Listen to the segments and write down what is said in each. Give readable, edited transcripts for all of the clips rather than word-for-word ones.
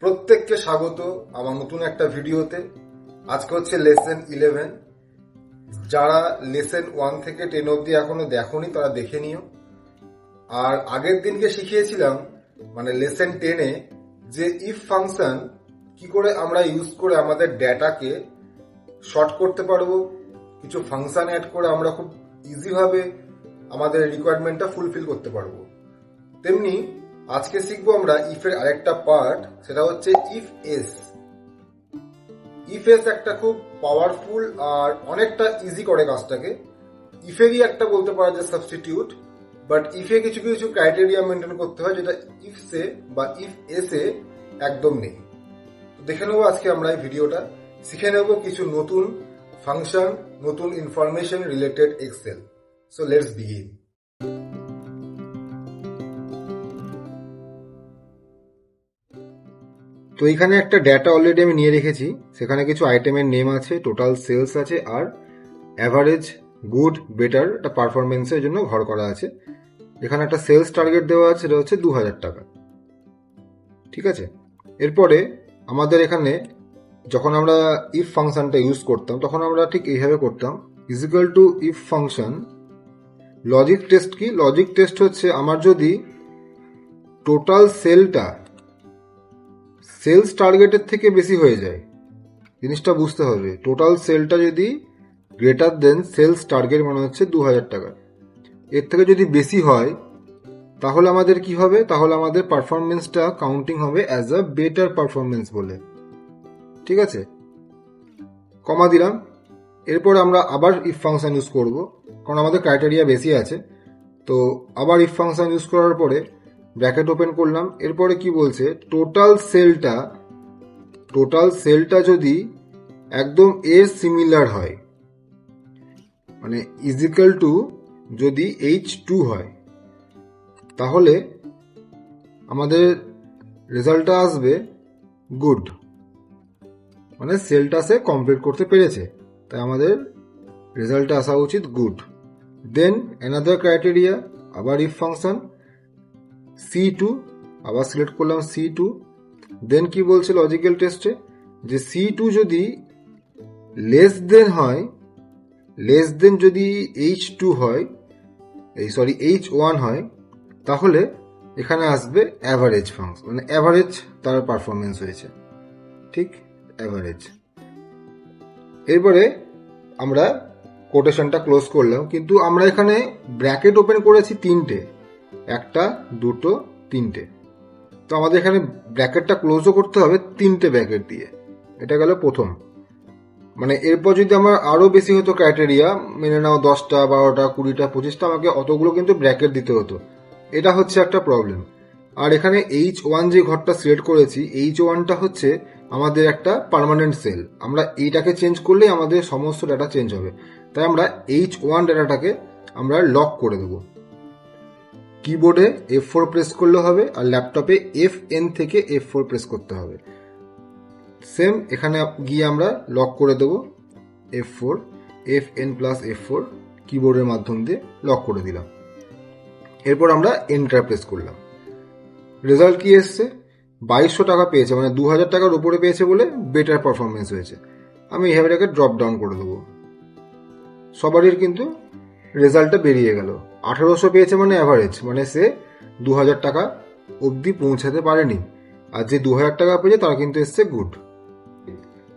প্রত্যেককে স্বাগত আমার নতুন একটা ভিডিওতে। আজকে হচ্ছে লেসন 11। যারা লেসন 1 থেকে 10 অবধি এখনো দেখোনি তারা দেখে নিও। আর আগের দিনকে শিখিয়েছিলাম মানে লেসন 10-এ যে ইফ ফাংশন কি করে আমরা ইউজ করে আমাদের ডেটাকে শর্ট করতে পারবো, কিছু ফাংশন অ্যাড করে আমরা খুব ইজি ভাবে আমাদের রিকোয়ারমেন্টটা ফুলফিল করতে পারবো। তেমনি আজকে শিখবো আমরা ইফের আরেকটা পার্ট, সেটা হচ্ছে ইফ এস। ইফ এস একটা খুব পাওয়ারফুল আর অনেকটা ইজি করে কাজটাকে। ইফেরই একটা বলতে পারা যায় সাবস্টিটিউট, বাট ইফে কিছু কিছু ক্রাইটেরিয়া মেনটেন করতে হয় যেটা ইফসে বা ইফ এসে একদম নেই। তো দেখে নেবো আজকে আমরা এই ভিডিওটা, শিখে নেবো কিছু নতুন ফাংশন, নতুন information related Excel. So let's begin. তো এখানে একটা ডেটা অলরেডি আমি নিয়ে রেখেছি, সেখানে কিছু আইটেমের নেম আছে, টোটাল সেলস আছে, আর অ্যাভারেজ, গুড, বেটার একটা পারফরমেন্সের জন্য ঘর করা আছে। এখানে একটা সেলস টার্গেট দেওয়া আছে, সেটা হচ্ছে 2000 টাকা। ঠিক আছে, এরপরে আমাদের এখানে যখন আমরা ইফ ফাংশনটা ইউজ করতাম তখন আমরা ঠিক এইভাবে করতাম, is equal to if function logic test. কি লজিক টেস্ট হচ্ছে আমার যদি টোটাল সেলটা সেলস টার্গেটের থেকে বেশি হয়ে যায়, জিনিসটা বুঝতে হবে, টোটাল সেলটা যদি গ্রেটার দেন সেলস টার্গেট মানে হচ্ছে 2000 টাকা, এর থেকে যদি বেশি হয় তাহলে আমাদের কি হবে, তাহলে আমাদের পারফরমেন্সটা কাউন্টিং হবে অ্যাজ আ বেটার পারফরমেন্স বলে। ঠিক আছে, কমা দিলাম। এরপর আমরা আবার ইফ ফাংশন ইউজ করব, কারণ আমাদের ক্রাইটেরিয়া বেশি আছে। তো আবার ইফ ফাংশন ইউজ করার পরে ব্র্যাকেট ওপেন করলাম। এরপরে কি বলছে, টোটাল সেলটা যদি একদম এর সিমিলার হয়, মানে ইজিক্যাল টু যদি H2 হয়, তাহলে আমাদের রেজাল্টটা আসবে গুড, মানে সেলটা সে কমপ্লিট করতে পেরেছে, তাই আমাদের রেজাল্টটা আসা উচিত গুড। দেন অ্যানাদার ক্রাইটেরিয়া, আবার ইফ ফাংশন C2, আবার সিলেক্ট করলাম C2। দেন কি বলছে লজিক্যাল টেস্টে, যে C2 যদি লেস দেন হয়, লেস দেন যদি H2 হয়, H1 হয়, তাহলে এখানে আসবে অ্যাভারেজ ফাংশন, মানে অ্যাভারেজ তার পারফরমেন্স হয়েছে। ঠিক, অ্যাভারেজ। এরপরে আমরা কোটেশনটা ক্লোজ করলাম, কিন্তু আমরা এখানে ব্র্যাকেট ওপেন করেছি তিনটে, একটা, দুটো, তিনটে। তো আমাদের এখানে ব্র্যাকেটটা ক্লোজও করতে হবে তিনটে ব্র্যাকেট দিয়ে। এটা গেল প্রথম। মানে এরপর যদি আমার আরো বেশি হতো ক্রাইটেরিয়া, মেনে নাও 10টা, 12টা, 20টা, 25টা, আমাকে অতগুলো কিন্তু ব্র্যাকেট দিতে হতো। এটা হচ্ছে একটা প্রবলেম। আর এখানে H1 যে ঘরটা সিলেক্ট করেছি, H1টা হচ্ছে আমাদের একটা পার্মানেন্ট সেল। আমরা এইটাকে চেঞ্জ করলেই আমাদের সমস্ত ডাটা চেঞ্জ হবে, তাই আমরা H1 ডাটাটাকে আমরা লক করে দেবো। কিবোর্ডে F4 প্রেস করলে হবে, আর ল্যাপটপে FN থেকে F4 প্রেস করতে হবে। সেম এখানে গিয়ে আমরা লক করে দেবো F4, FN প্লাস F4 কিবোর্ডের মাধ্যম দিয়ে লক করে দিলাম। এরপর আমরা এন্টার প্রেস করলাম। রেজাল্ট কি এসছে, 2200 টাকা পেয়েছে, মানে 2000 টাকার উপরে পেয়েছে বলে বেটার পারফরমেন্স হয়েছে। আমি এইভাবে এটাকে ড্রপ ডাউন করে দেবো। সবারই কিন্তু রেজাল্টটা বেরিয়ে গেল। 1800 পেয়েছে মানে অ্যাভারেজ, মানে সে 2000 টাকা অবধি পৌঁছাতে পারেনি, আর যে 2000 টাকা পেয়েছে তার কিন্তু এসছে গুড।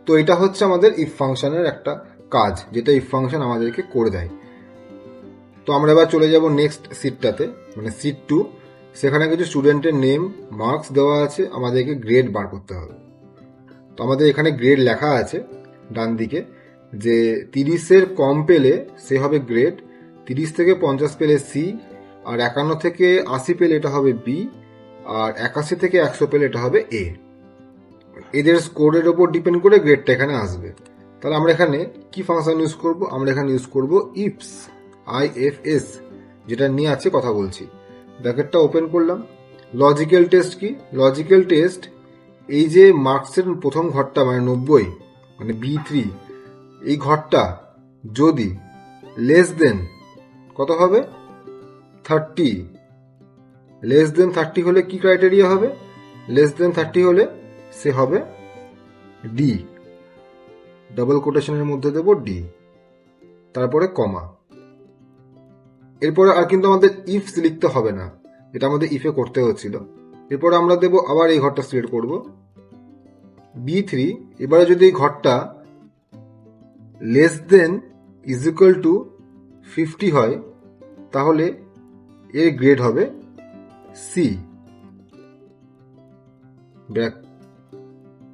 তো এটা হচ্ছে আমাদের ইফ ফাংশনের একটা কাজ, যেটা ইফ ফাংশন আমাদেরকে করে দেয়। তো আমরা এবার চলে যাব নেক্সট সিটটাতে, মানে সিট 2। সেখানে কিছু স্টুডেন্টের নেম, মার্কস দেওয়া আছে, আমাদেরকে গ্রেড বার করতে হবে। তো আমাদের এখানে গ্রেড লেখা আছে ডান দিকে, যে 30-এর কম পেলে সে হবে গ্রেড, 30 থেকে 50 পেলে সি, আর 51 থেকে 80 পেলে এটা হবে বি, আর 81 থেকে 100 পেলে এটা হবে এ। এদের স্কোরের ওপর ডিপেন্ড করে গ্রেডটা এখানে আসবে। তাহলে আমরা এখানে কি ফাংশন ইউজ করব, আমরা এখানে ইউজ করব ইফস, IFS, যেটা নিয়ে আছে কথা বলছি। ব্র্যাকেটটা ওপেন করলাম। লজিক্যাল টেস্ট কি, লজিক্যাল টেস্ট এই যে মার্কসের প্রথম ঘরটা মানে 90, মানে B3, এই ঘরটা যদি লেস দেন কত হবে 30, লেস দেন 30 হলে কি ক্রাইটেরিয়া হবে, লেস দেন 30 হলে সে হবে ডি, ডাবল কোটেশনের মধ্যে দেব ডি, তারপরে কমা। এরপরে আর কিন্তু আমাদের ইফস লিখতে হবে না, এটা আমাদের ইফে করতে হচ্ছিল। এরপরে আমরা দেব আবার এই ঘরটা সিলেক্ট করব B3। এবারে যদি এই ঘরটা less than is equal to 50 হয় তাহলে এর গ্রেড হবে সি,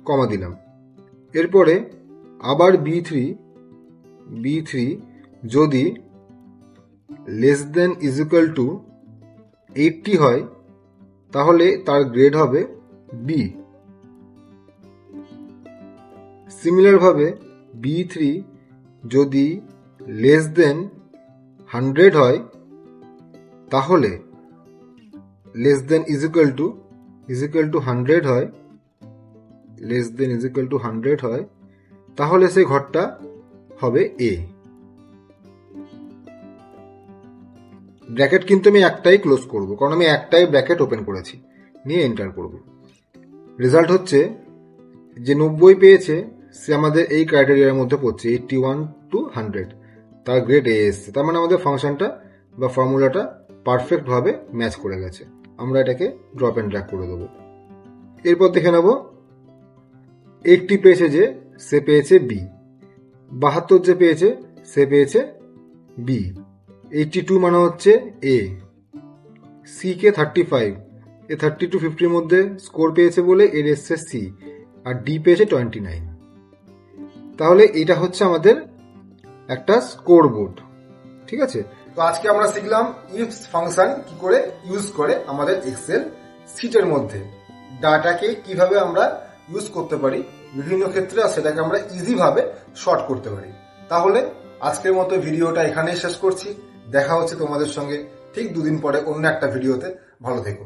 কমা দিলাম। এরপরে আবার B3 যদি less than is equal to 80 হয় তাহলে তার গ্রেড হবে বি। সিমিলার ভাবে B3 যদি লেস দেন 100 হয় তাহলে less than is equal to 100 হয়, less than is equal to 100 হয় তাহলে সেই ঘরটা হবে এ। ব্র্যাকেট কিন্তু আমি একটাই ক্লোজ করব, কারণ আমি একটাই ব্র্যাকেট ওপেন করেছি, নিয়ে এন্টার করব। রেজাল্ট হচ্ছে যে 90 পেয়েছে সে আমাদের এই ক্রাইটেরিয়ার মধ্যে পড়ছে, 81 to 100, তার গ্রেড এ এসছে। তার মানে আমাদের ফাংশনটা বা ফর্মুলাটা পারফেক্টভাবে ম্যাচ করে গেছে। আমরা এটাকে ড্রপ অ্যান্ড ড্র্যাগ করে দেবো। এরপর দেখে নেব 80 পেয়েছে যে সে পেয়েছে বি, 72 যে পেয়েছে সে পেয়েছে বি, 82 মানে হচ্ছে এ, সি কে 35, এ 30 to 50 মধ্যে স্কোর পেয়েছে বলে এর এসছে সি, আর ডি পেয়েছে 29। তাহলে এটা হচ্ছে আমাদের একটা স্কোর বোর্ড। ঠিক আছে, তো আজকে আমরা শিখলাম ইফস ফাংশন কি করে ইউজ করে আমাদের এক্সেল শিটের মধ্যে ডাটাকে কিভাবে আমরা ইউজ করতে পারি বিভিন্ন ক্ষেত্রে, আর সেটাকে আমরা ইজি ভাবে শর্ট করতে পারি। তাহলে আজকের মতো ভিডিওটা এখানেই শেষ করছি। দেখা হচ্ছে তোমাদের সঙ্গে ঠিক 2 দিন পরে অন্য একটা ভিডিওতে। ভালো থেকো।